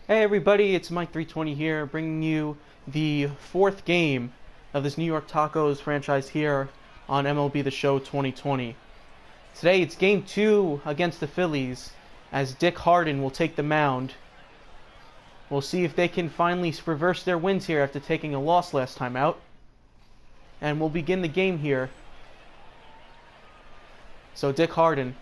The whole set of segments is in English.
Hey everybody, it's Mike 320 here, bringing you the fourth game of this New York Tacos franchise here on MLB The Show 2020. Today it's game 2 against the Phillies, as Dick Harden will take the mound. We'll see if they can finally reverse their wins here after taking a loss last time out. And we'll begin the game here. So Dick Harden.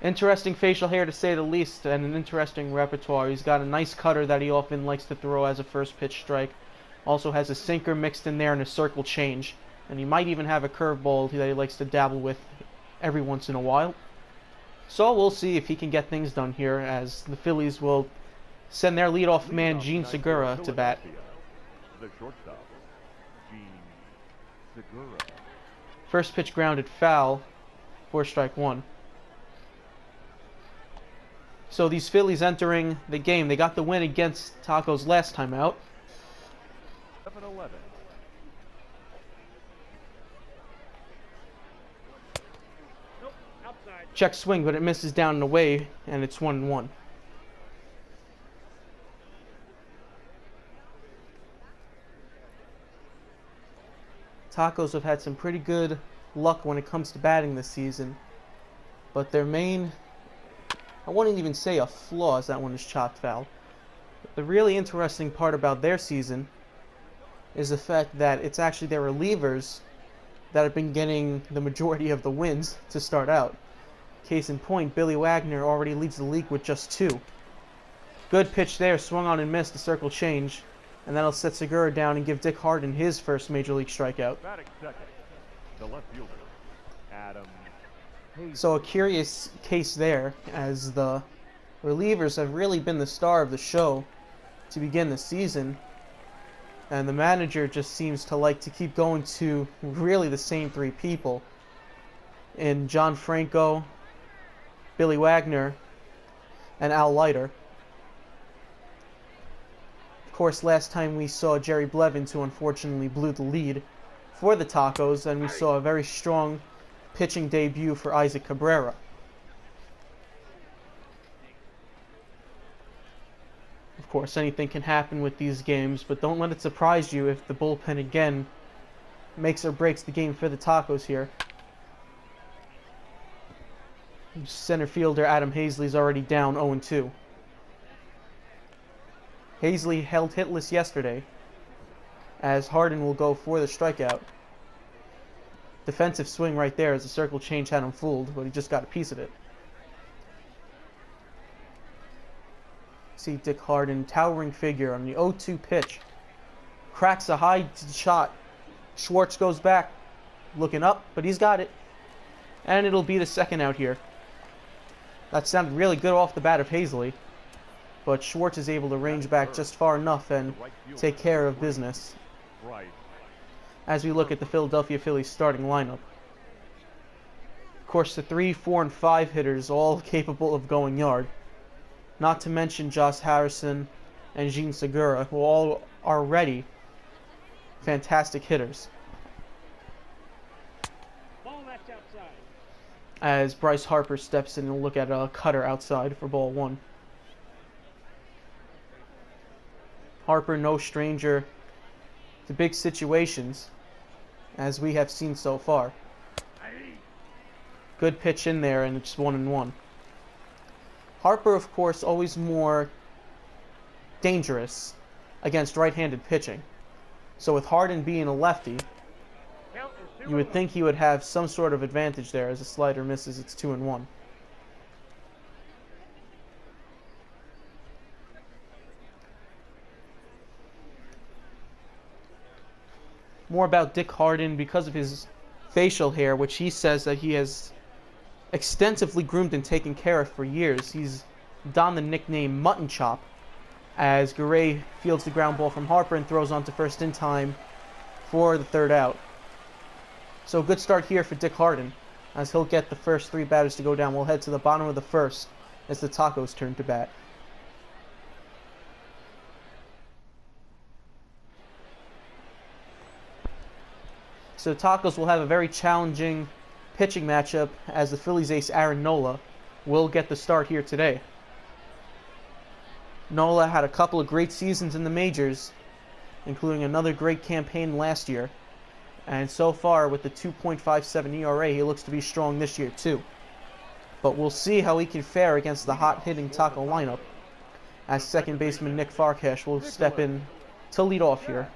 Interesting facial hair to say the least, and an interesting repertoire. He's got a nice cutter that he often likes to throw as a first pitch strike. Also has a sinker mixed in there and a circle change. And he might even have a curveball that he likes to dabble with every once in a while. So we'll see if he can get things done here, as the Phillies will send their leadoff man Gene Segura to bat. The shortstop, Gene Segura. First pitch grounded foul for strike one. So these Phillies entering the game, they got the win against Tacos last time out. 7-11. Nope, outside. Check swing, but it misses down and away, and it's 1-1. Tacos have had some pretty good luck when it comes to batting this season, but their main, I wouldn't even say a flaw, as that one is chopped foul. The really interesting part about their season is the fact that it's actually their relievers that have been getting the majority of the wins to start out. Case in point, Billy Wagner already leads the league with just 2. Good pitch there, swung on and missed, the circle change, and that'll set Segura down and give Dick Harden his first major league strikeout. Batting second, the left fielder, Adam. So a curious case there, as the relievers have really been the star of the show to begin the season, and the manager just seems to like to keep going to really the same 3 people in John Franco, Billy Wagner, and Al Leiter. Of course, last time we saw Jerry Blevins, who unfortunately blew the lead for the Tacos, and we saw a very strong pitching debut for Isaac Cabrera. Of course, anything can happen with these games, but don't let it surprise you if the bullpen again makes or breaks the game for the Tacos here. Center fielder Adam Hazley is already down 0-2. Hazley held hitless yesterday, as Harden will go for the strikeout. Defensive swing right there as the circle change had him fooled, but he just got a piece of it. See Dick Harden, towering figure on the 0-2 pitch. Cracks a high shot. Schwartz goes back, looking up, but he's got it. And it'll be the second out here. That sounded really good off the bat of Hazley, but Schwartz is able to range back just far enough and take care of business. Right. As we look at the Philadelphia Phillies starting lineup. Of course, the 3, 4, and 5 hitters all capable of going yard. Not to mention Josh Harrison and Gene Segura, who all are already fantastic hitters. Ball that's outside. As Bryce Harper steps in and look at a cutter outside for ball 1. Harper, no stranger to big situations, as we have seen so far. Good pitch in there, and it's 1-1. Harper, of course, always more dangerous against right-handed pitching. So with Harden being a lefty, you would think he would have some sort of advantage there. As the slider misses, it's 2-1. More about Dick Harden because of his facial hair, which he says that he has extensively groomed and taken care of for years. He's donned the nickname Mutton Chop, as Garay fields the ground ball from Harper and throws on to first in time for the third out. So a good start here for Dick Harden, as he'll get the first 3 batters to go down. We'll head to the bottom of the first as the Tacos turn to bat. So the Tacos will have a very challenging pitching matchup, as the Phillies ace Aaron Nola will get the start here today. Nola had a couple of great seasons in the majors, including another great campaign last year. And so far, with the 2.57 ERA, he looks to be strong this year too. But we'll see how he can fare against the hot-hitting Taco lineup, as second baseman Nick Farkash will step in to lead off here.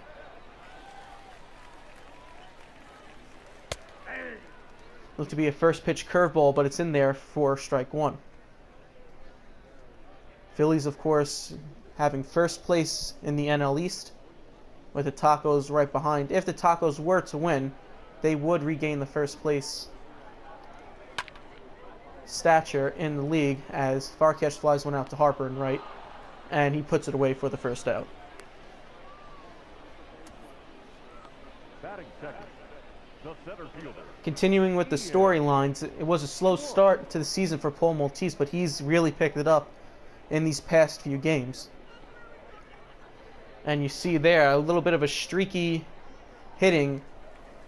Look to be a first pitch curveball, but it's in there for strike one. Phillies, of course, having first place in the NL East, with the Tacos right behind. If the Tacos were to win, they would regain the first place stature in the league, as Farkash flies one out to Harper and right, and he puts it away for the first out. Batting second, the center fielder. Continuing with the storylines, it was a slow start to the season for Paul Maltese, but he's really picked it up in these past few games. And you see there a little bit of a streaky hitting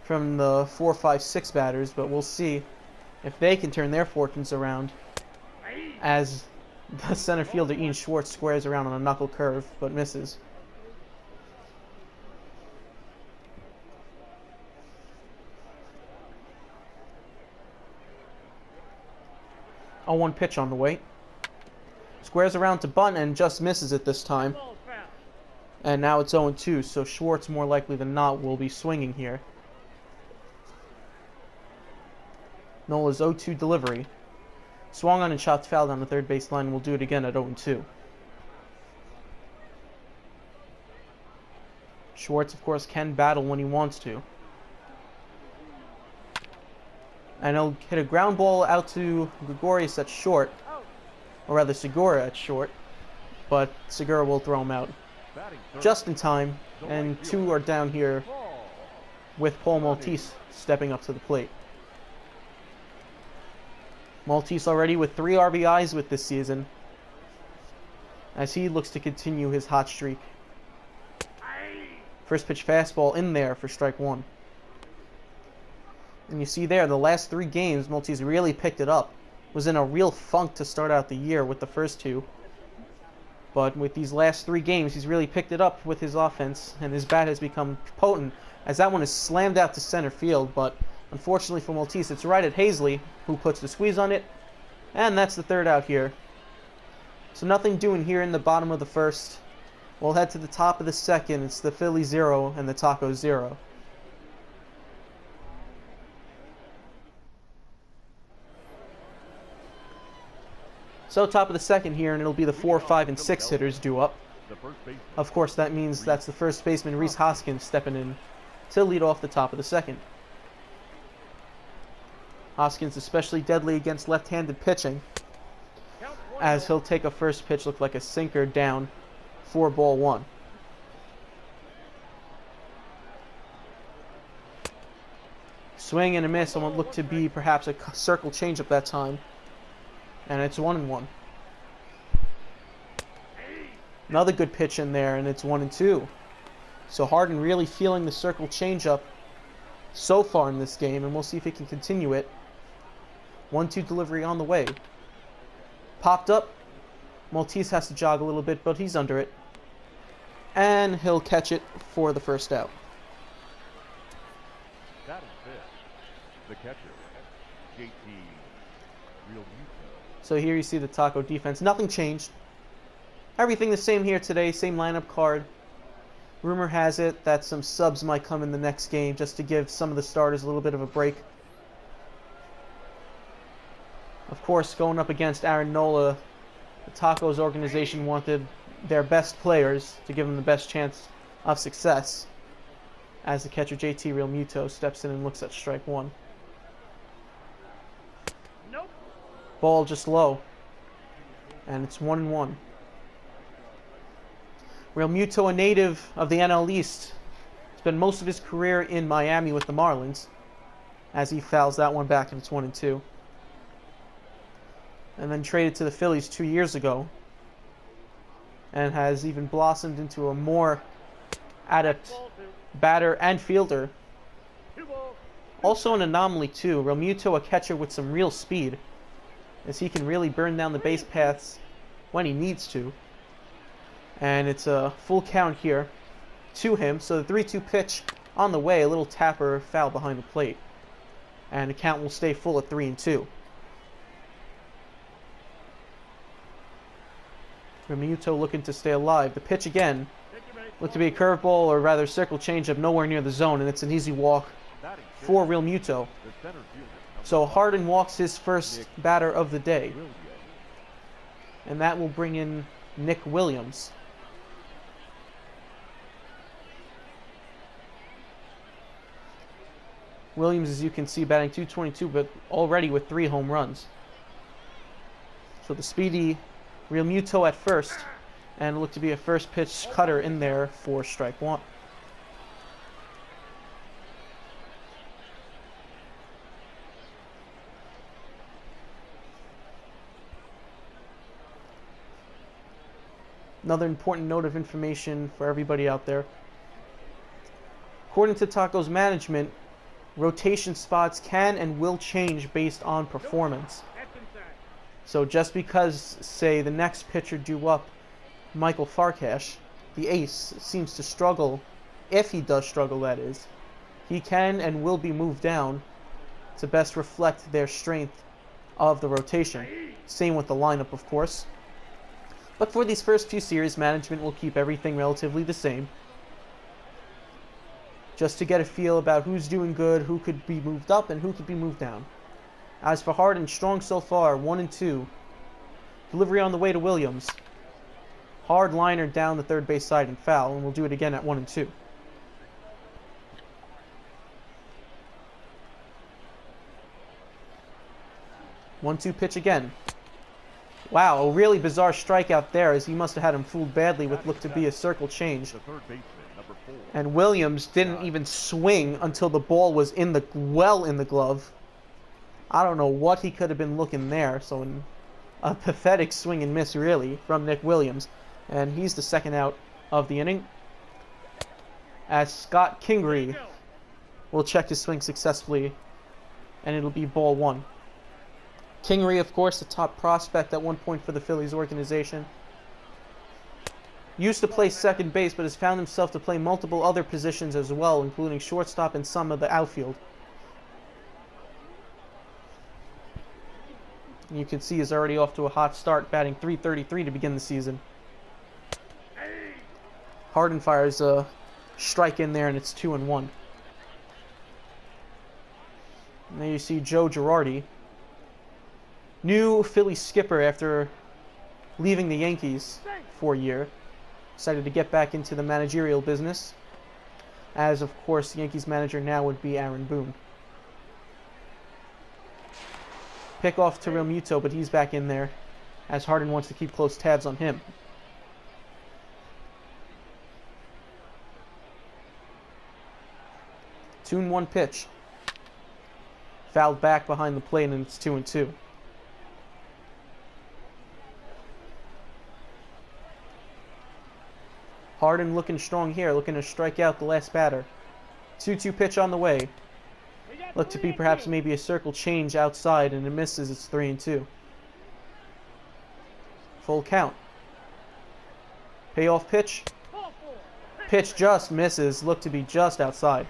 from the 4, 5, 6 batters, but we'll see if they can turn their fortunes around, as the center fielder Ian Schwartz squares around on a knuckle curve but misses. A 1 pitch on the way. Squares around to bunt and just misses it this time. And now it's 0-2, so Schwartz more likely than not will be swinging here. Nola's 0-2 delivery. Swung on and shot foul down the third base line, and will do it again at 0-2. Schwartz, of course, can battle when he wants to. And he'll hit a ground ball out to Gregorius at short, or rather Segura at short, but Segura will throw him out just in time, and 2 are down here with Paul Maltese stepping up to the plate. Maltese already with 3 RBIs with this season, as he looks to continue his hot streak. First pitch fastball in there for strike 1. And you see there, the last 3 games, Maltese really picked it up. Was in a real funk to start out the year with the first 2. But with these last 3 games, he's really picked it up with his offense, and his bat has become potent, as that one is slammed out to center field. But unfortunately for Maltese, it's right at Hazley, who puts the squeeze on it, and that's the third out here. So nothing doing here in the bottom of the first. We'll head to the top of the second. It's the Philly 0 and the Tacos 0. So top of the second here, and it'll be the 4, 5, and 6 hitters due up. Of course, that means that's the first baseman, Rhys Hoskins, stepping in to lead off the top of the second. Hoskins especially deadly against left-handed pitching, as he'll take a first pitch, look like a sinker, down for ball 1. Swing and a miss on what looked to be perhaps a circle changeup that time. And it's 1-1. Another good pitch in there, and it's 1-2. So Harden really feeling the circle changeup so far in this game, and we'll see if he can continue it. 1-2 delivery on the way. Popped up. Maltese has to jog a little bit, but he's under it. And he'll catch it for the first out. That is it. The catcher, JT Real. So here you see the Taco defense. Nothing changed. Everything the same here today. Same lineup card. Rumor has it that some subs might come in the next game just to give some of the starters a little bit of a break. Of course, going up against Aaron Nola, the Tacos organization wanted their best players to give them the best chance of success, as the catcher JT Real Muto steps in and looks at strike 1. Ball just low, and it's 1-1. Real Muto, a native of the NL East, spent most of his career in Miami with the Marlins, as he fouls that one back, and it's 1-2. And then traded to the Phillies 2 years ago, and has even blossomed into a more adept batter and fielder. Also an anomaly too. Real Muto, a catcher with some real speed, as he can really burn down the base paths when he needs to. And it's a full count here to him. So the 3-2 pitch on the way, a little tapper foul behind the plate. And the count will stay full at 3-2. Realmuto looking to stay alive. The pitch again looked to be a curveball, or rather circle changeup, nowhere near the zone, and it's an easy walk for Realmuto. So Harden walks his first batter of the day. And that will bring in Nick Williams. Williams, as you can see, batting .222, but already with 3 home runs. So the speedy Realmuto at first, and looked to be a first pitch cutter in there for strike 1. Another important note of information for everybody out there. According to Taco's management, rotation spots can and will change based on performance. So just because, say, the next pitcher due up, Michael Farkash, the ace, seems to struggle, if he does struggle that is, he can and will be moved down to best reflect their strength of the rotation. Same with the lineup, of course. But for these first few series, management will keep everything relatively the same, just to get a feel about who's doing good, who could be moved up, and who could be moved down. As for Harden, strong so far, 1-2. Delivery on the way to Williams. Hard liner down the third base side and foul, and we'll do it again at 1-2. One-two pitch again. Wow, a really bizarre strikeout there, as he must have had him fooled badly with looked to be a circle change. And Williams didn't even swing until the ball was in the glove. I don't know what he could have been looking there. So a pathetic swing and miss, really, from Nick Williams. And he's the second out of the inning, as Scott Kingery will check his swing successfully, and it'll be ball 1. Kingery, of course, the top prospect at one point for the Phillies organization. Used to play second base, but has found himself to play multiple other positions as well, including shortstop and some of the outfield. And you can see he's already off to a hot start, batting .333 to begin the season. Harden fires a strike in there, and it's 2-1. And there you see Joe Girardi, new Philly skipper after leaving the Yankees for a year. Decided to get back into the managerial business, as of course the Yankees manager now would be Aaron Boone. Pick off to Realmuto, but he's back in there, as Harden wants to keep close tabs on him. 2-1 pitch. Fouled back behind the plate, and it's 2-2. Harden looking strong here, looking to strike out the last batter. 2-2 pitch on the way. Look to be perhaps maybe a circle change outside, and it misses. It's 3-2. Full count. Payoff pitch. Pitch just misses. Look to be just outside.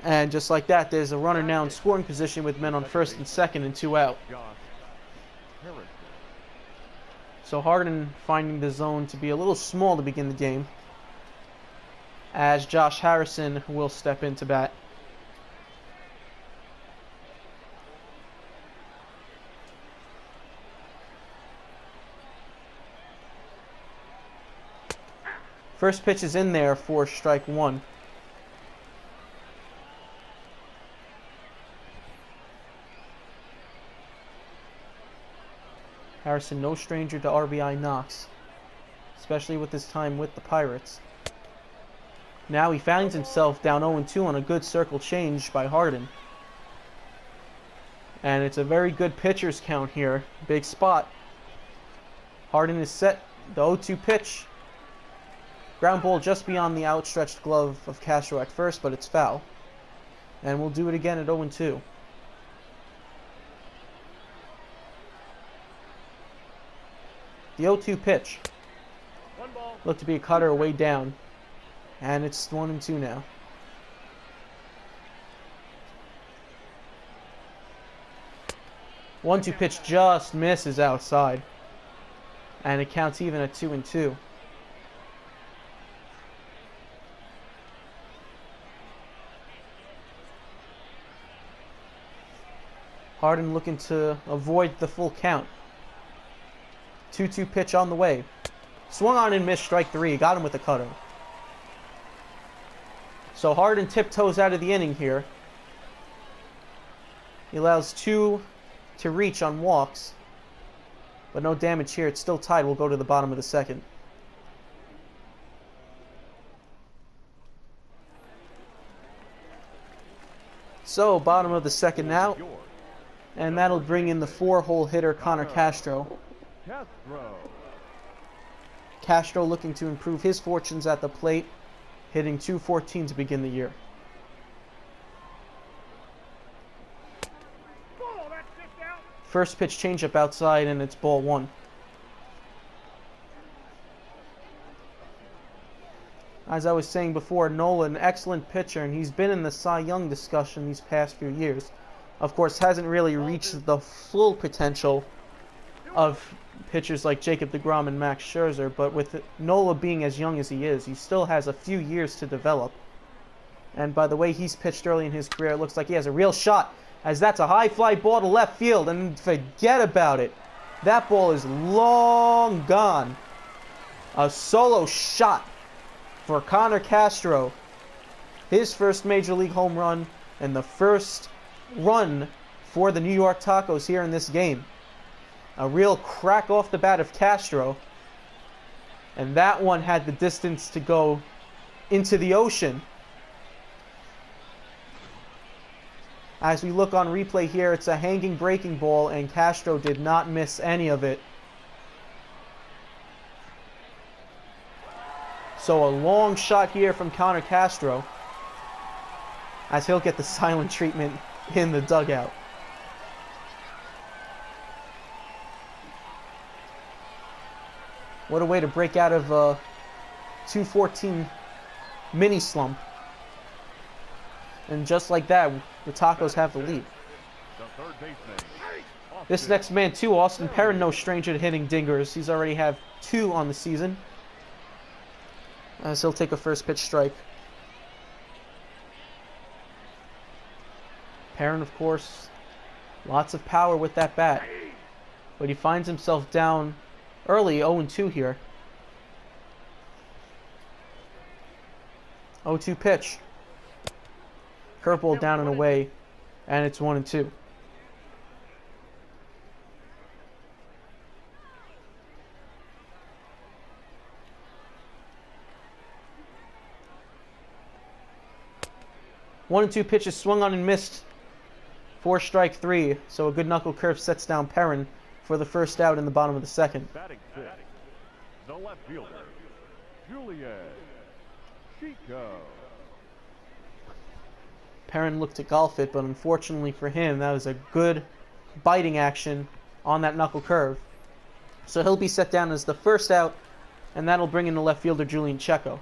And just like that, there's a runner now in scoring position with men on first and second and 2 out. So Harden finding the zone to be a little small to begin the game, as Josh Harrison will step in to bat. First pitch is in there for strike 1. Harrison, no stranger to RBI knocks, especially with his time with the Pirates. Now he finds himself down 0-2 on a good circle change by Harden. And it's a very good pitcher's count here. Big spot. Harden is set. The 0-2 pitch. Ground ball just beyond the outstretched glove of Castro at first, but it's foul. And we'll do it again at 0-2. The 0-2 pitch. One ball. Looked to be a cutter way down. And it's 1-2 now. One-two pitch just misses outside. And it counts even at 2-2. Harden looking to avoid the full count. 2-2 pitch on the way. Swung on and missed, strike three. Got him with a cutter. So Harden tiptoes out of the inning here. He allows two to reach on walks. But no damage here. It's still tied. We'll go to the bottom of the second. So, bottom of the second now. And that'll bring in the 4-hole hitter, Connor Castro. Castro looking to improve his fortunes at the plate, hitting .214 to begin the year. Ball, that's just out. First pitch changeup outside, and it's ball one. As I was saying before, Nola, an excellent pitcher, and he's been in the Cy Young discussion these past few years. Of course, hasn't really reached the full potential of pitchers like Jacob deGrom and Max Scherzer, but with Nola being as young as he is, he still has a few years to develop. And by the way he's pitched early in his career, it looks like he has a real shot, as that's a high fly ball to left field, and forget about it. That ball is long gone. A solo shot for Connor Castro. His first Major League home run, and the first run for the New York Tacos here in this game. A real crack off the bat of Castro. And that one had the distance to go into the ocean. As we look on replay here, it's a hanging breaking ball, and Castro did not miss any of it. So a long shot here from Connor Castro, as he'll get the silent treatment in the dugout. What a way to break out of a 2-14 mini slump. And just like that, the Tacos have the lead. This next man too, Austin Perrin, no stranger to hitting dingers. He's already have 2 on the season, as he'll take a first pitch strike. Perrin, of course, lots of power with that bat, but he finds himself down early, 0-2 here. 0-2 pitch. Curveball down and away, and it's 1-2. One and two pitches swung on and missed for strike 3. So a good knuckle curve sets down Perrin for the first out in the bottom of the second. Batting fifth, the left fielder, Julian Chico. Perrin looked to golf it, but unfortunately for him, that was a good biting action on that knuckle curve. So he'll be set down as the first out, and that'll bring in the left fielder, Julian Checo.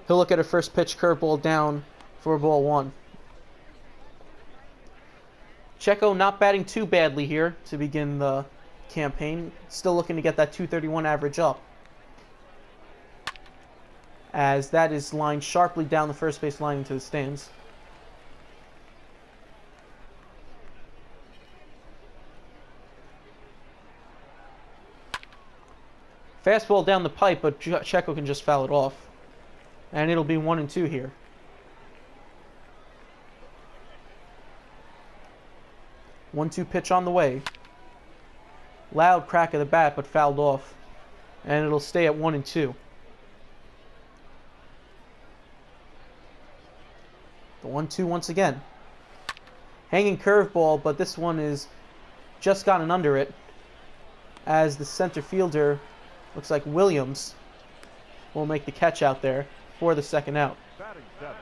He'll look at a first pitch curveball down for ball 1. Checo not batting too badly here to begin the campaign. Still looking to get that .231 average up, as that is lined sharply down the first base line into the stands. Fastball down the pipe, but Checo can just foul it off. And it'll be 1-2 here. One-two pitch on the way. Loud crack of the bat, but fouled off. And it'll stay at 1-2. The 1-2 once again. Hanging curveball, but this one is just gotten under it, as the center fielder, looks like Williams, will make the catch out there for the second out. Batting seventh,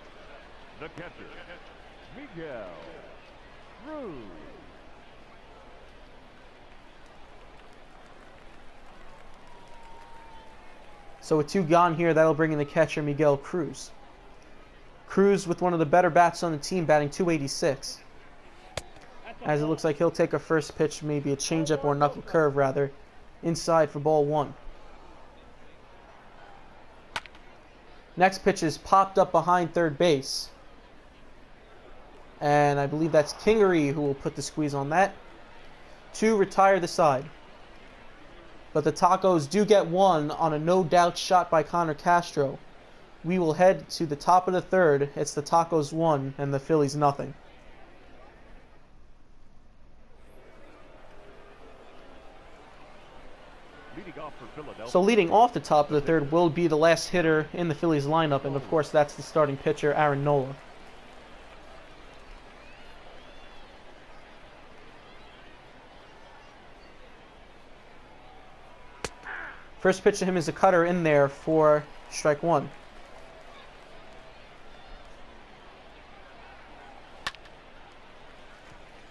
the catcher, Miguel Cruz. So with 2 gone here, that'll bring in the catcher, Miguel Cruz. Cruz with one of the better bats on the team, batting .286. As it looks like he'll take a first pitch, maybe a changeup or a knuckle curve rather, inside for ball 1. Next pitch is popped up behind third base. And I believe that's Kingery who will put the squeeze on that to retire the side. But the Tacos do get 1 on a no-doubt shot by Connor Castro. We will head to the top of the 3rd. It's the Tacos 1 and the Phillies nothing. So leading off the top of the 3rd will be the last hitter in the Phillies lineup, and of course that's the starting pitcher, Aaron Nola. First pitch to him is a cutter in there for strike 1.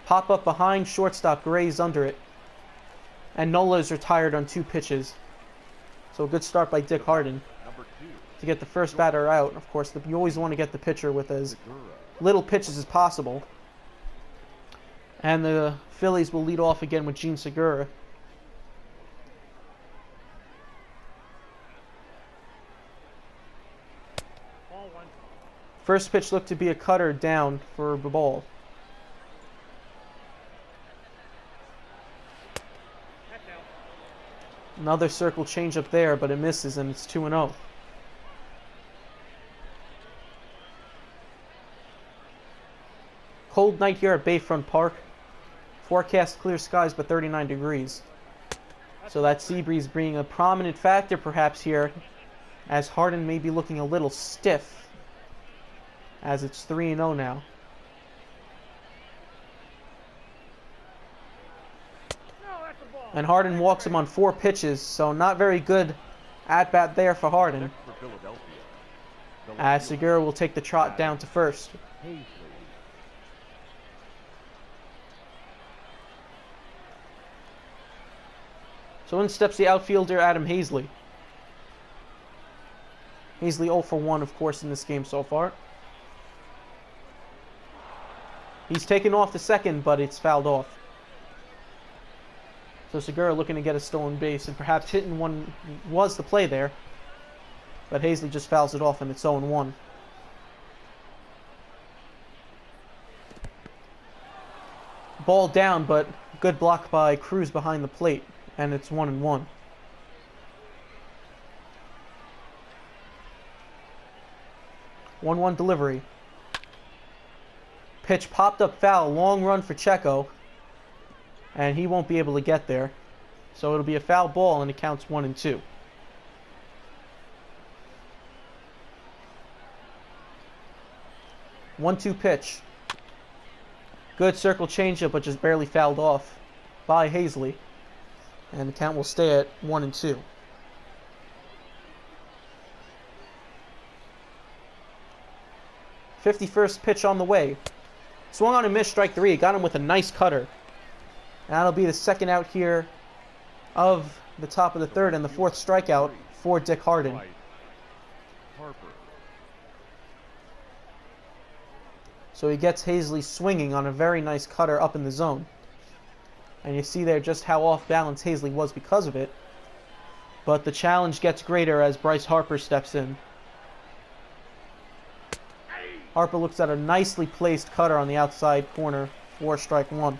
Pop up behind shortstop, Gray's under it. And Nola is retired on 2 pitches. So a good start by Dick Harden to get the first batter out. Of course, you always want to get the pitcher with as little pitches as possible. And the Phillies will lead off again with Gene Segura. First pitch looked to be a cutter down for the ball. Another circle changeup there, but it misses and it's 2-0. Cold night here at Bayfront Park. Forecast clear skies but 39 degrees. So that sea breeze being a prominent factor perhaps here, as Harden may be looking a little stiff, as it's 3-0 now. And Harden walks him on 4 pitches, so not very good at-bat there for Harden. As Segura will take the trot down to first. So in steps the outfielder, Adam Hazley. Hazley 0 for 1, of course, in this game so far. He's taken off the second, but it's fouled off. So Segura looking to get a stolen base, and perhaps hitting one was the play there. But Hazley just fouls it off, and it's 0-1. Ball down, but good block by Cruz behind the plate, and it's 1-1. One delivery. Pitch popped up foul, long run for Checo, and he won't be able to get there. So it'll be a foul ball, and it counts 1-2. One-two pitch. Good circle changeup, but just barely fouled off by Hazley, and the count will stay at 1-2. .51st pitch on the way. Swung on and missed, strike 3. Got him with a nice cutter. And that'll be the second out here of the top of the 3rd and the 4th strikeout for Dick Harden. So he gets Hazley swinging on a very nice cutter up in the zone. And you see there just how off balance Hazley was because of it. But the challenge gets greater as Bryce Harper steps in. Harper looks at a nicely placed cutter on the outside corner for strike 1.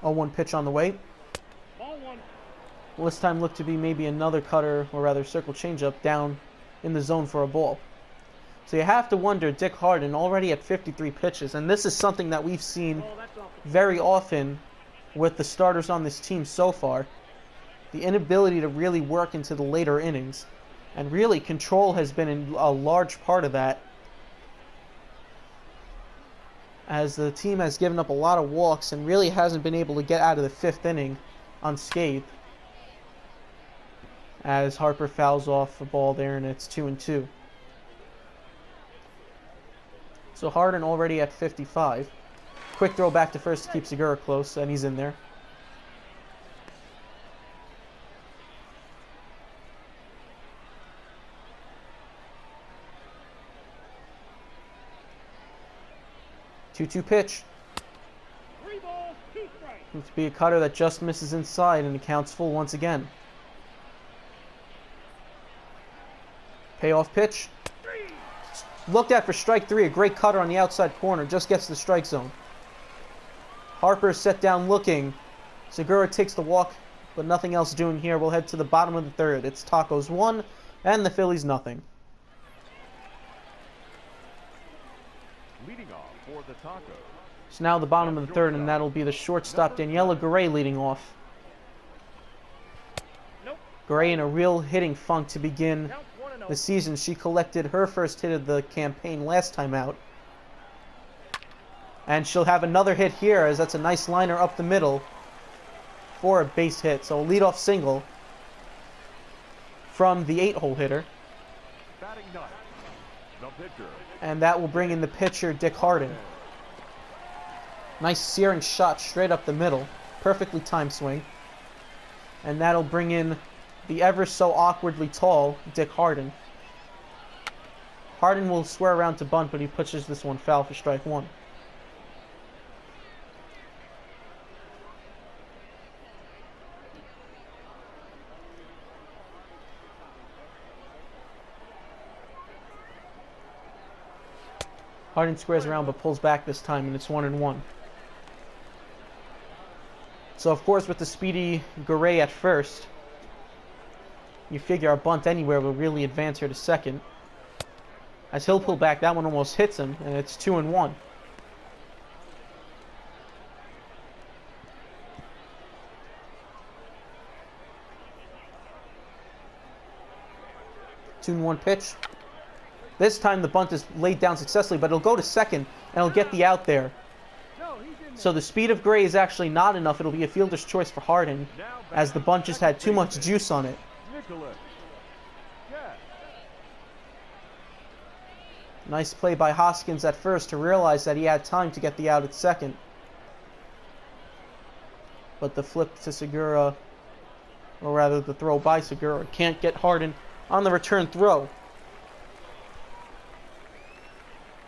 Oh, 1 pitch on the way. Ball 1. Well, this time looked to be maybe another cutter, or rather circle changeup, down in the zone for a ball. So you have to wonder, Dick Harden already at 53 pitches, and this is something that we've seen very often with the starters on this team so far. The inability to really work into the later innings. And really, control has been a large part of that, as the team has given up a lot of walks and really hasn't been able to get out of the 5th inning unscathed. As Harper fouls off a ball there, and it's 2-2. So Harden already at 55. Quick throw back to first to keep Segura close, and he's in there. Two-two pitch. 3 balls, 2 strikes. Looks to be a cutter that just misses inside and accounts full once again. Payoff pitch. Looked at for strike 3. A great cutter on the outside corner. Just gets the strike zone. Harper is set down looking. Segura takes the walk, but nothing else doing here. We'll head to the bottom of the third. It's Tacos 1 and the Phillies nothing. Leading off for the Tacos. So now the bottom of the third, and that'll be the shortstop Daniela Garay leading off. Nope. Garay in a real hitting funk to begin Count 1-0. the season. She collected her first hit of the campaign last time out. And she'll have another hit here, as that's a nice liner up the middle for a base hit. So a leadoff single from the 8-hole hitter. Batting ninth, the pitcher. And that will bring in the pitcher, Dick Harden. Nice searing shot straight up the middle. Perfectly timed swing. And that'll bring in the ever so awkwardly tall Dick Harden. Harden will swear around to bunt, but he pushes this one foul for strike 1. Harden squares around but pulls back this time, and it's 1-1. So, of course, with the speedy Garay at first, you figure a bunt anywhere will really advance her to second. As he'll pull back, that one almost hits him, and it's 2-1. Two-1 pitch. This time the bunt is laid down successfully, but it'll go to second, and it'll get the out there. So the speed of Gray is actually not enough. It'll be a fielder's choice for Harden, as the bunt just had too much juice on it. Nice play by Hoskins at first to realize that he had time to get the out at second. But the flip to Segura, or rather the throw by Segura, can't get Harden on the return throw.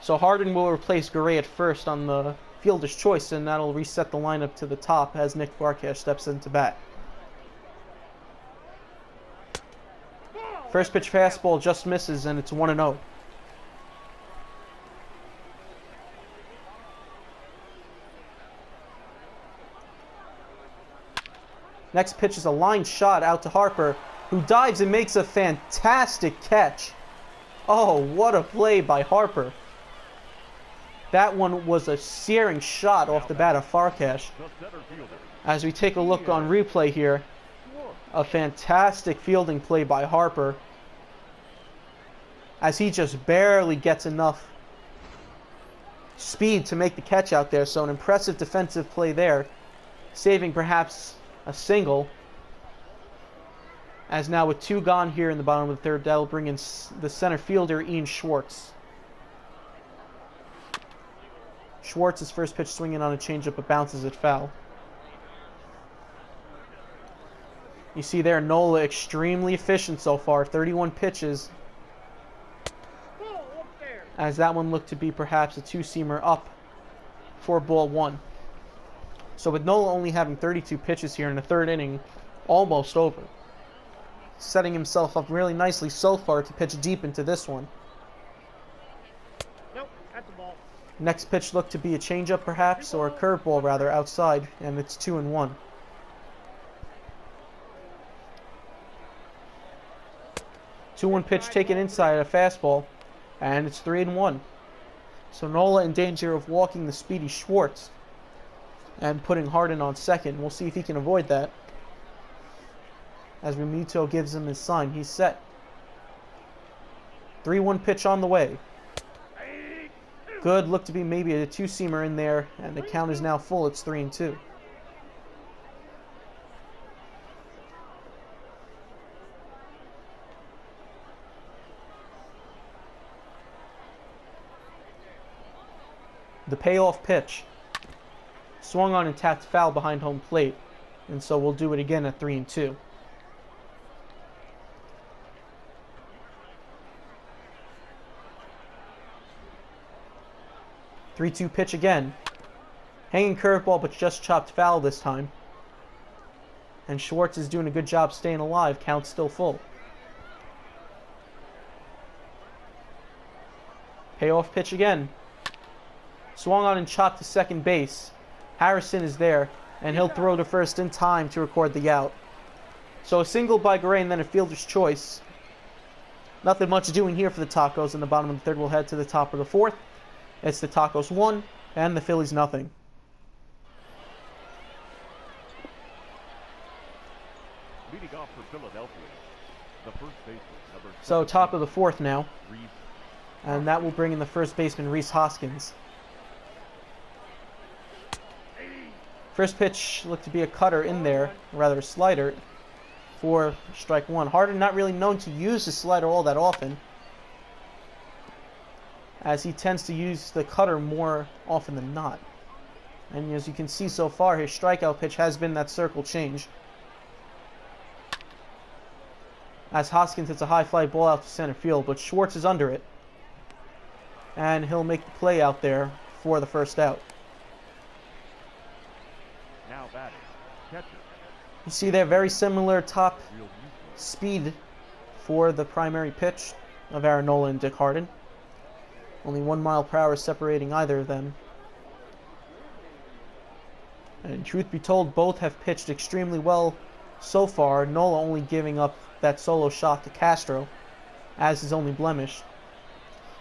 So Harden will replace Garay at first on the fielder's choice, and that'll reset the lineup to the top as Nick Farkash steps into bat. First pitch fastball just misses, and it's 1-0. Next pitch is a line shot out to Harper, who dives and makes a fantastic catch. Oh, what a play by Harper. That one was a searing shot off the bat of Farkash. As we take a look on replay here, a fantastic fielding play by Harper, as he just barely gets enough speed to make the catch out there. So an impressive defensive play there, saving perhaps a single. As now with 2 gone here in the bottom of the third, that'll bring in the center fielder, Ian Schwartz. Schwartz's first pitch swinging on a changeup, but bounces it foul. You see there, Nola extremely efficient so far, 31 pitches. As that one looked to be perhaps a 2-seamer up for ball 1. So with Nola only having 32 pitches here in the third inning, almost over. Setting himself up really nicely so far to pitch deep into this one. Nope, that's the ball. Next pitch looked to be a changeup perhaps, or a curveball rather, outside, and it's 2-1. Two-one pitch taken inside, a fastball, and it's 3-1. So Nola in danger of walking the speedy Schwartz and putting Harden on second. We'll see if he can avoid that. As Ramito gives him his sign, he's set. 3-1 pitch on the way. Good, looked to be maybe a 2-seamer in there, and the count is now full. It's 3-2. The payoff pitch. Swung on and tapped foul behind home plate. And so we'll do it again at 3-2. Three-two pitch again. Hanging curveball, but just chopped foul this time. And Schwartz is doing a good job staying alive. Count still full. Payoff pitch again. Swung on and chopped to second base. Harrison is there, and he'll throw to first in time to record the out. So a single by Garay and then a fielder's choice. Nothing much doing here for the Tacos. In the bottom of the third, we'll head to the top of the fourth. It's the Tacos 1 and the Phillies nothing. Leading off for Philadelphia, the first baseman, number So top of the fourth now. Reese. And that will bring in the first baseman, Rhys Hoskins. First pitch looked to be a cutter in there, or rather a slider, for strike one. Harden not really known to use the slider all that often, as he tends to use the cutter more often than not. And as you can see so far, his strikeout pitch has been that circle change. As Hoskins hits a high fly ball out to center field, but Schwartz is under it. And he'll make the play out there for the first out. Now batting, catcher. You see there, very similar top Real speed for the primary pitch of Aaron Nola and Dick Harden. Only 1 mile per hour separating either of them. And truth be told, both have pitched extremely well so far. Nola only giving up that solo shot to Castro as his only blemish.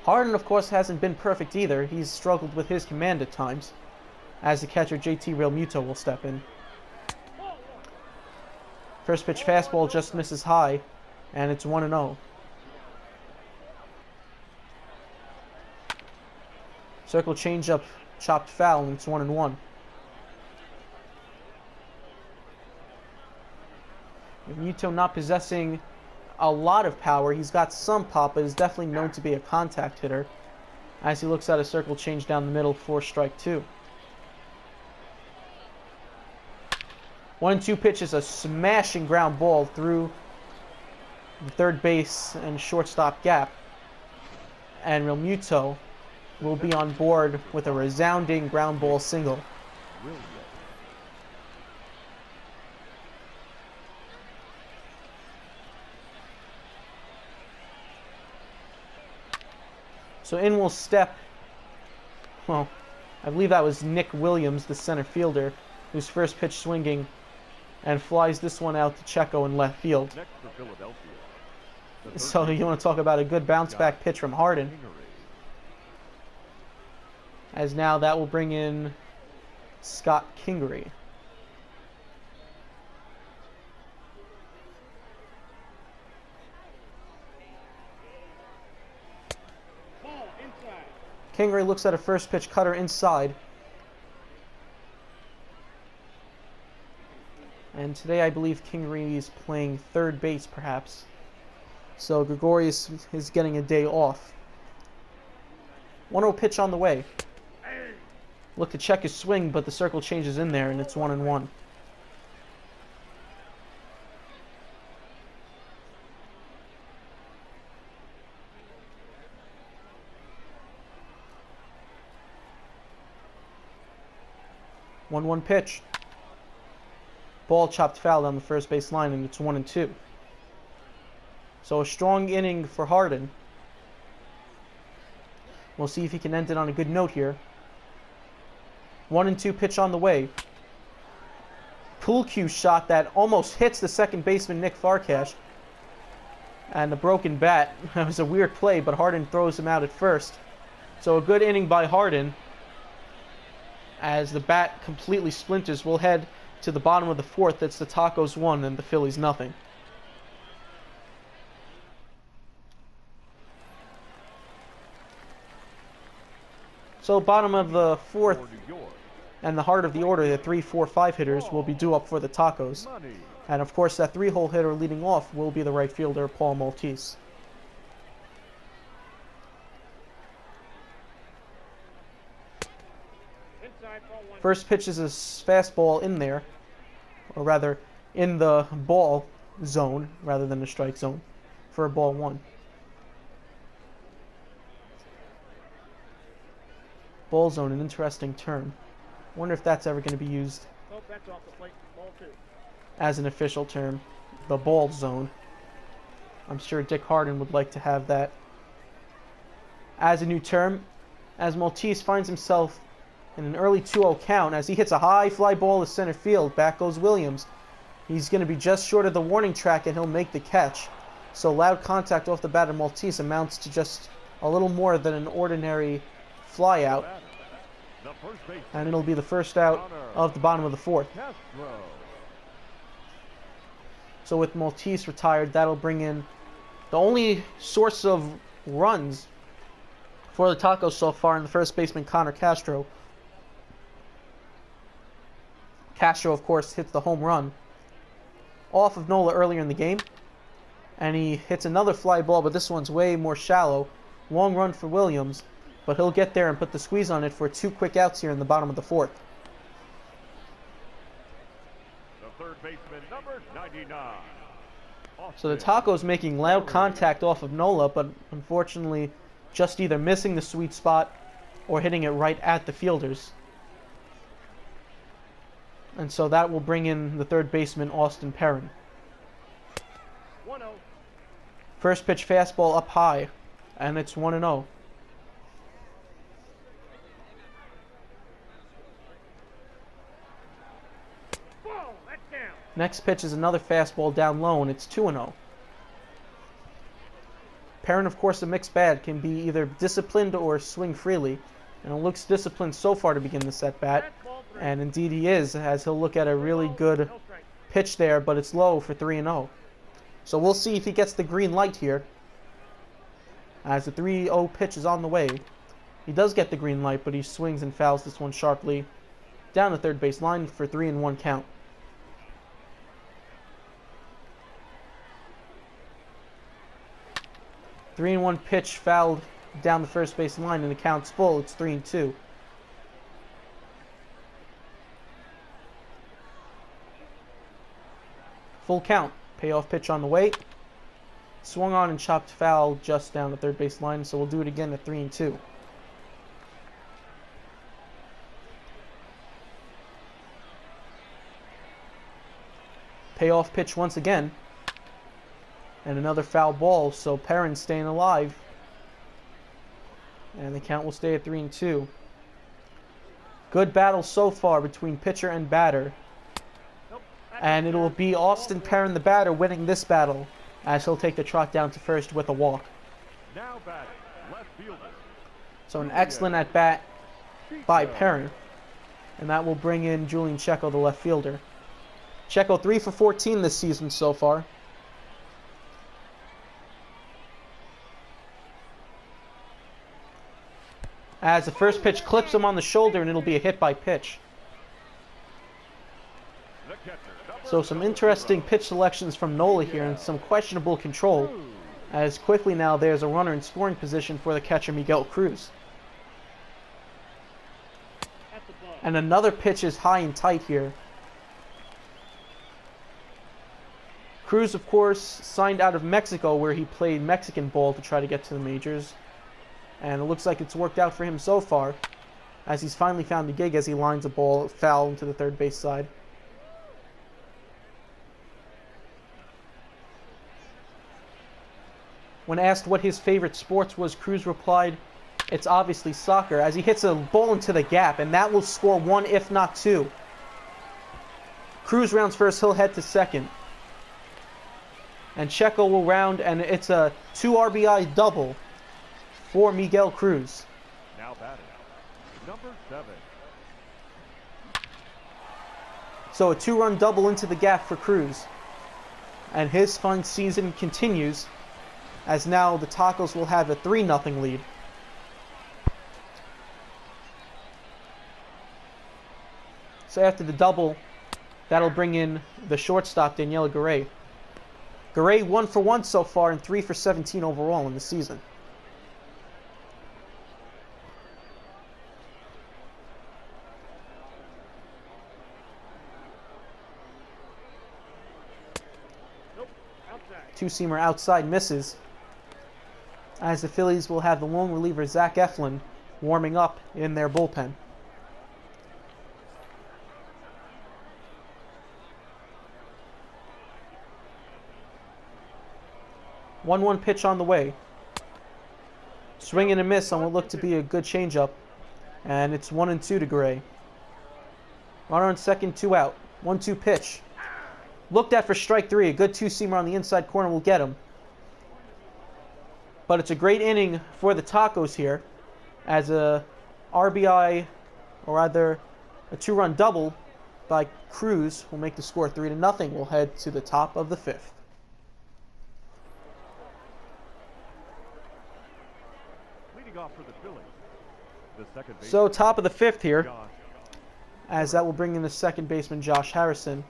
Harden, of course, hasn't been perfect either. He's struggled with his command at times, as the catcher JT Realmuto will step in. First pitch fastball just misses high, and it's 1-0. Circle changeup chopped foul, and it's 1-1. Realmuto not possessing a lot of power. He's got some pop, but is definitely known to be a contact hitter, as he looks at a circle change down the middle for strike two. 1-2 pitch is a smashing ground ball through the third base and shortstop gap. And Realmuto will be on board with a resounding ground ball single. brilliant. So in will step, well, I believe that was Nick Williams, the center fielder, whose first pitch swinging and flies this one out to Checo in left field. Next for Philadelphia. The So you want to talk about a good bounce back pitch from Harden, as now that will bring in Scott Kingery. Ball inside. Kingery looks at a first pitch cutter inside. And today I believe Kingery is playing third base perhaps. So Gregorius is getting a day off. 1-0 pitch on the way. Look to check his swing, but the circle changes in there and it's 1-1. One pitch. Ball chopped foul down the first base line, and it's 1-2. So a strong inning for Harden. We'll see if he can end it on a good note here. 1-2 pitch on the way. Pool cue shot that almost hits the second baseman Nick Farkash. And the broken bat. That was a weird play, but Harden throws him out at first. So a good inning by Harden. As the bat completely splinters, we'll head to the bottom of the fourth. It's the Tacos 1 and the Phillies nothing. So bottom of the fourth and the heart of the order, the 3, 4, 5 hitters will be due up for the Tacos. And of course that 3-hole hitter leading off will be the right fielder, Paul Maltese. First pitch is a fastball in there, or rather in the ball zone rather than the strike zone for a ball one. Ball zone, an interesting term. Wonder if that's ever going to be used Oh, that's off the plate. Ball 2. as an official term. The ball zone. I'm sure Dick Harden would like to have that as a new term, as Maltese finds himself in an early 2-0 count as he hits a high fly ball to center field. Back goes Williams. He's going to be just short of the warning track and he'll make the catch. So loud contact off the bat of Maltese amounts to just a little more than an ordinary fly out. And it'll be the first out of the bottom of the fourth. So with Maltese retired, that'll bring in the only source of runs for the Tacos so far in the first baseman, Connor Castro. Castro, of course, hits the home run off of Nola earlier in the game. And he hits another fly ball, but this one's way more shallow. Long run for Williams, but he'll get there and put the squeeze on it for 2 quick outs here in the bottom of the fourth. The third baseman, number 99. So the Tacos making loud contact off of Nola, but unfortunately just either missing the sweet spot or hitting it right at the fielders. And so that will bring in the third baseman, Austin Perrin. 1-0. First pitch fastball up high, and it's 1-0. Ball, that's down. Next pitch is another fastball down low, and it's 2-0. Perrin, of course, a mixed bag, can be either disciplined or swing freely. And it looks disciplined so far to begin this at bat. That's ball 3. And indeed he is, as he'll look at a really good No strike. pitch there, but it's low for 3-0. So we'll see if he gets the green light here. As the 3-0 pitch is on the way. He does get the green light, but he swings and fouls this one sharply down the third base line for 3-1 count. Three and 1 pitch fouled down the first base line, and the count's full. It's 3-2. Full count. Payoff pitch on the way. Swung on and chopped foul just down the third base line, so we'll do it again at 3-2. Payoff pitch once again. And another foul ball, so Perrin staying alive. And the count will stay at 3-2. Good battle so far between pitcher and batter. Nope. And it will be Austin Perrin, the batter, winning this battle, as he'll take the trot down to first with a walk. Now batting, left fielder. So an excellent at-bat by Perrin. And that will bring in Julian Checo, the left fielder. Checo 3 for 14 this season so far. As the first pitch clips him on the shoulder, and it'll be a hit by pitch. The catcher, number So some interesting pitch selections from Nola here, and some questionable control. As quickly now there's a runner in scoring position for the catcher Miguel Cruz. At the ball. And another pitch is high and tight here. Cruz, of course, signed out of Mexico, where he played Mexican ball to try to get to the majors. And it looks like it's worked out for him so far, as he's finally found the gig as he lines a ball foul into the third base side. When asked what his favorite sports was, Cruz replied, "It's obviously soccer," as he hits a ball into the gap, and that will score 1 if not 2. Cruz rounds first, he'll head to second. And Checo will round, and it's a 2 RBI double for Miguel Cruz. now batting, number 7. So a 2-run double into the gap for Cruz. And his fun season continues, as now the Tacos will have a 3-0 lead. So after the double, that'll bring in the shortstop, Daniela Garay. Garay 1 for 1 so far and 3 for 17 overall in the season. Two-seamer outside misses. As the Phillies will have the lone reliever Zach Eflin warming up in their bullpen. One pitch on the way. Swing and a miss on what looked to be a good changeup. And it's 1-2 to Gray. Runner on second, 2 out. 1-2 pitch. Looked at for strike 3. A good two-seamer on the inside corner will get him. But it's a great inning for the Tacos here, as a RBI, or rather a 2-run double by Cruz will make the score 3-0. We'll head to the top of the 5th. Leading off for the Phillies, the second baseman, So top of the 5th here, Josh. as that will bring in the second baseman Josh Harrison.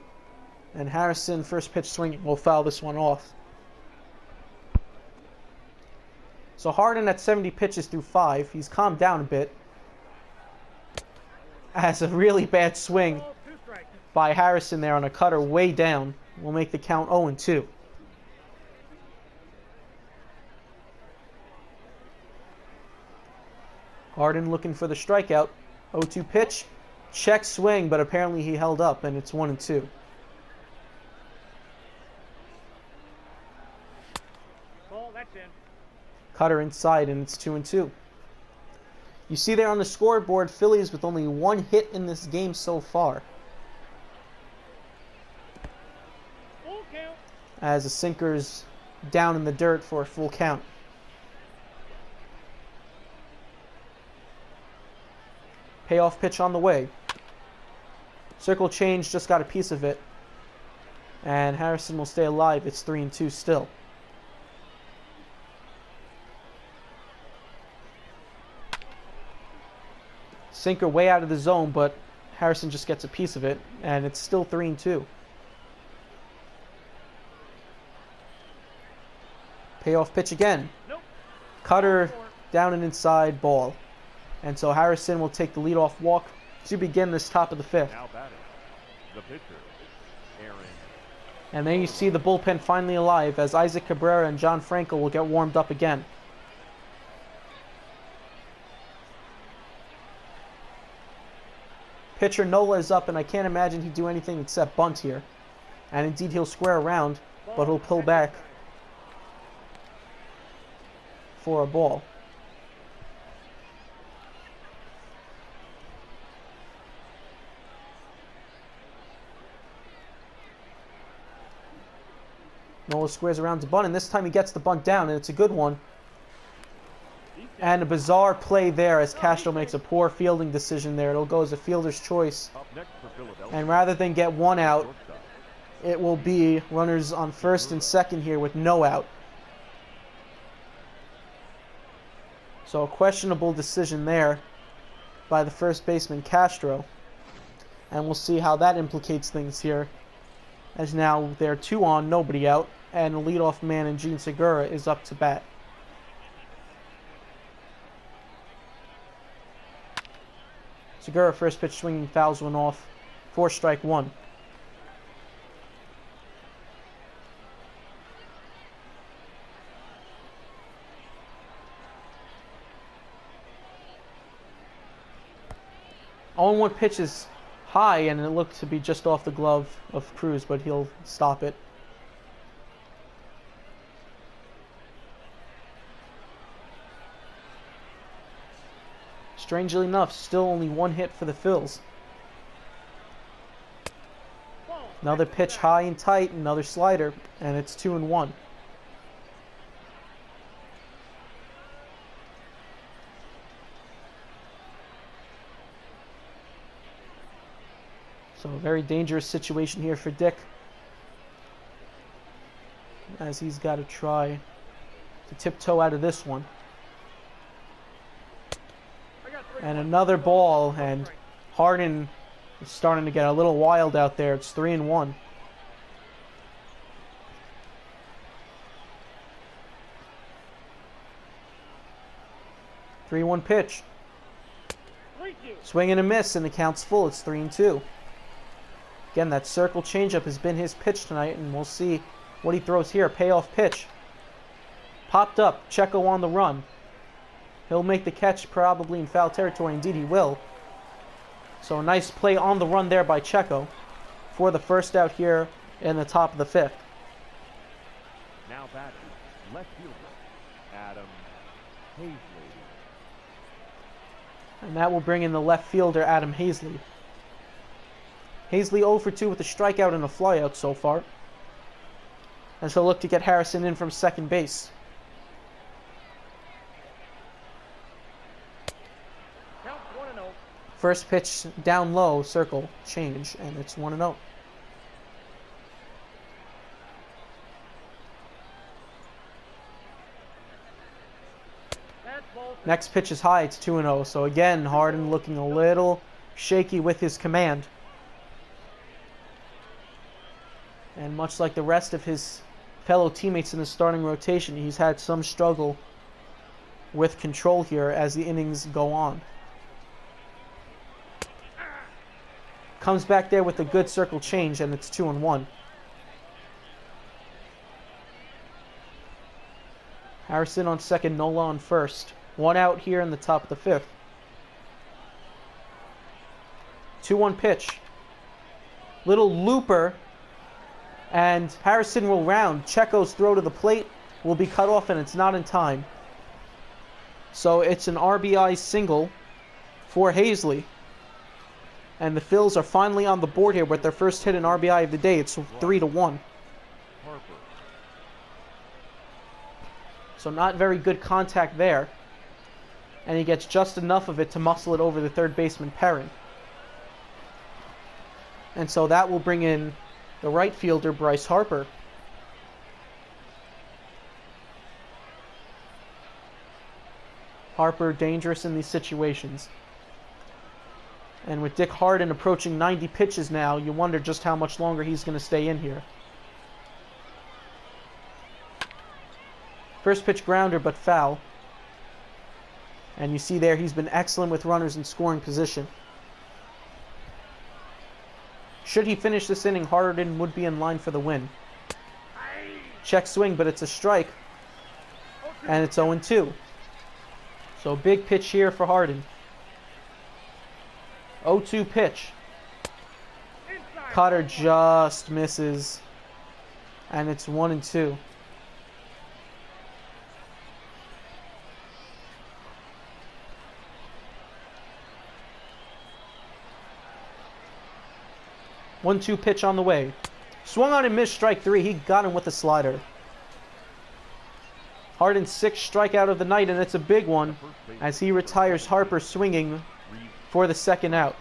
And Harrison, first pitch swinging, will foul this one off. So Harden at 70 pitches through 5. He's calmed down a bit. As a really bad swing Ball, 2 strikes. by Harrison there on a cutter way down will make the count 0-2. Harden looking for the strikeout. 0-2 pitch. Check swing, but apparently he held up, and it's 1-2. Ball, that's in. Cutter inside, and it's 2-2. You see there on the scoreboard, Phillies with only 1 hit in this game so far. Full count. As the sinker's down in the dirt for a full count. Payoff pitch on the way. Circle change, just got a piece of it. And Harrison will stay alive. It's 3-2 still. Sinker way out of the zone, but Harrison just gets a piece of it, and it's still 3-2. Payoff pitch again. Nope. Cutter down and inside, ball. And so Harrison will take the leadoff walk to begin this top of the 5th. Now batting, the pitcher, Aaron. And then you see the bullpen finally alive as Isaac Cabrera and John Franco will get warmed up again. Pitcher Nola is up, and I can't imagine he'd do anything except bunt here. And indeed he'll square around, but he'll pull back for a ball. Nola squares around to bunt, and this time he gets the bunt down, and it's a good one. And a bizarre play there as Castro makes a poor fielding decision there. It'll go as a fielder's choice. Up next for Philadelphia, And rather than get 1 out, shortstop. it will be runners on first and second here with no out. So a questionable decision there by the first baseman Castro. And we'll see how that implicates things here. As now they're 2 on, nobody out. And the leadoff man in Gene Segura is up to bat. Segura first pitch swinging, fouls one off. 4 strike 1. On 1 pitch is high, and it looked to be just off the glove of Cruz, but he'll stop it. Strangely enough, still only 1 hit for the Phils. Ball. Another pitch high and tight, another slider, and it's 2-1. So a very dangerous situation here for Dick, as he's got to try to tiptoe out of this one. I got 3 And balls. another ball, and Harden is starting to get a little wild out there. It's 3-1. Three-one pitch. 3-2. Swing and a miss, and the count's full. It's 3-2. Again, that circle changeup has been his pitch tonight, and we'll see what he throws here. Payoff pitch. Popped up. Checo on the run. He'll make the catch probably in foul territory. Indeed, he will. So a nice play on the run there by Checo for the first out here in the top of the fifth. Now batting, left fielder, Adam Hazley. And that will bring in the left fielder, Adam Hazley. Hazley 0 for 2 with a strikeout and a flyout so far. And she'll look to get Harrison in from second base. Count 1-0. First pitch down low, circle, change, and it's 1-0. Next pitch is high, it's 2-0. So again, Harden looking a little shaky with his command. And much like the rest of his fellow teammates in the starting rotation, he's had some struggle with control here as the innings go on. Comes back there with a good circle change, and it's 2-1. Harrison on second, Nola on first. One out here in the top of the fifth. 2-1 pitch. Little looper. And Harrison will round. Checo's throw to the plate will be cut off, and it's not in time. So it's an RBI single for Hazley. And the Phils are finally on the board here with their first hit and RBI of the day. It's 3-1. Harper. So not very good contact there. And he gets just enough of it to muscle it over the third baseman, Perrin. And so that will bring in the right fielder, Bryce Harper. Harper dangerous in these situations. And with Dick Harden approaching 90 pitches now, you wonder just how much longer he's going to stay in here. First pitch grounder, but foul. And you see there he's been excellent with runners in scoring position. Should he finish this inning, Harden would be in line for the win. Check swing, but it's a strike. And it's 0-2. So big pitch here for Harden. 0-2 pitch. Cutter just misses. And it's 1-2. One-two pitch on the way. Swung on and missed, strike three. He got him with a slider. Harden's sixth strikeout of the night, and it's a big one as he retires Harper swinging for the second out.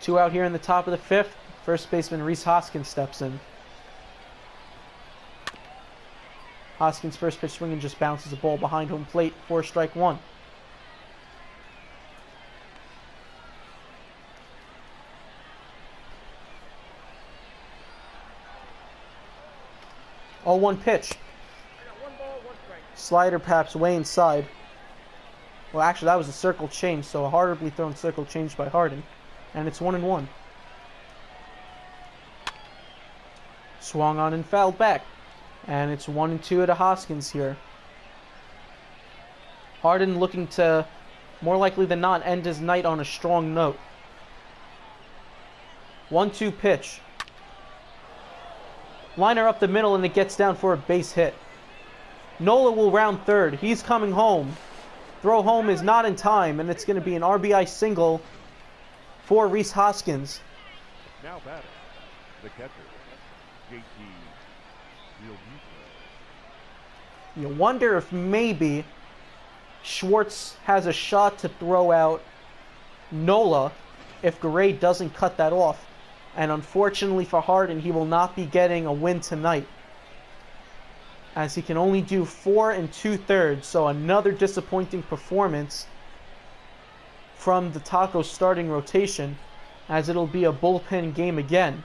Two out here in the top of the fifth. First baseman Rhys Hoskins steps in. Hoskins' first pitch swinging just bounces the ball behind home plate for strike one. Oh, 1 pitch. Slider perhaps way inside. Well, actually, that was a circle change, so a horribly thrown circle change by Harden. And it's 1-1. Swung on and fouled back. And it's 1-2 to Hoskins here. Harden looking to, more likely than not, end his night on a strong note. 1-2 pitch. Liner up the middle, and it gets down for a base hit. Nola will round third. He's coming home. Throw home is not in time, and it's going to be an RBI single for Rhys Hoskins. Now batting, the catcher, JT Realmuto. You wonder if maybe Schwartz has a shot to throw out Nola if Garay doesn't cut that off. And unfortunately for Harden, he will not be getting a win tonight, as he can only do 4 2/3. So another disappointing performance from the Tacos starting rotation, as it'll be a bullpen game again.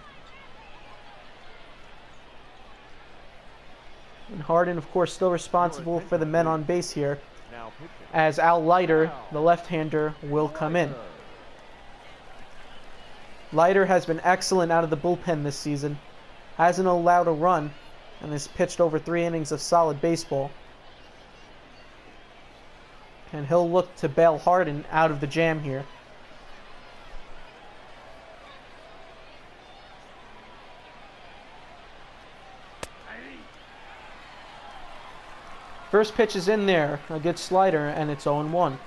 And Harden, of course, still responsible for the men on base here, as Al Leiter, the left-hander, will come in. Leiter has been excellent out of the bullpen this season. Hasn't allowed a run and has pitched over 3 innings of solid baseball. And he'll look to bail Harden out of the jam here. First pitch is in there, a good slider, and it's 0-1. Of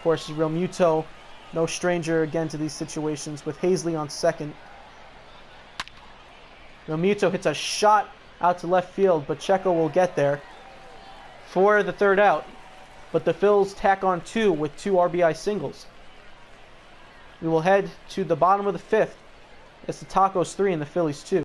course, Real Muto, no stranger again to these situations with Hazley on second. Real Muto hits a shot out to left field, but Checo will get there for the third out. But the Phils tack on 2 with 2 RBI singles. We will head to the bottom of the 5th. It's the Tacos 3 and the Phillies 2.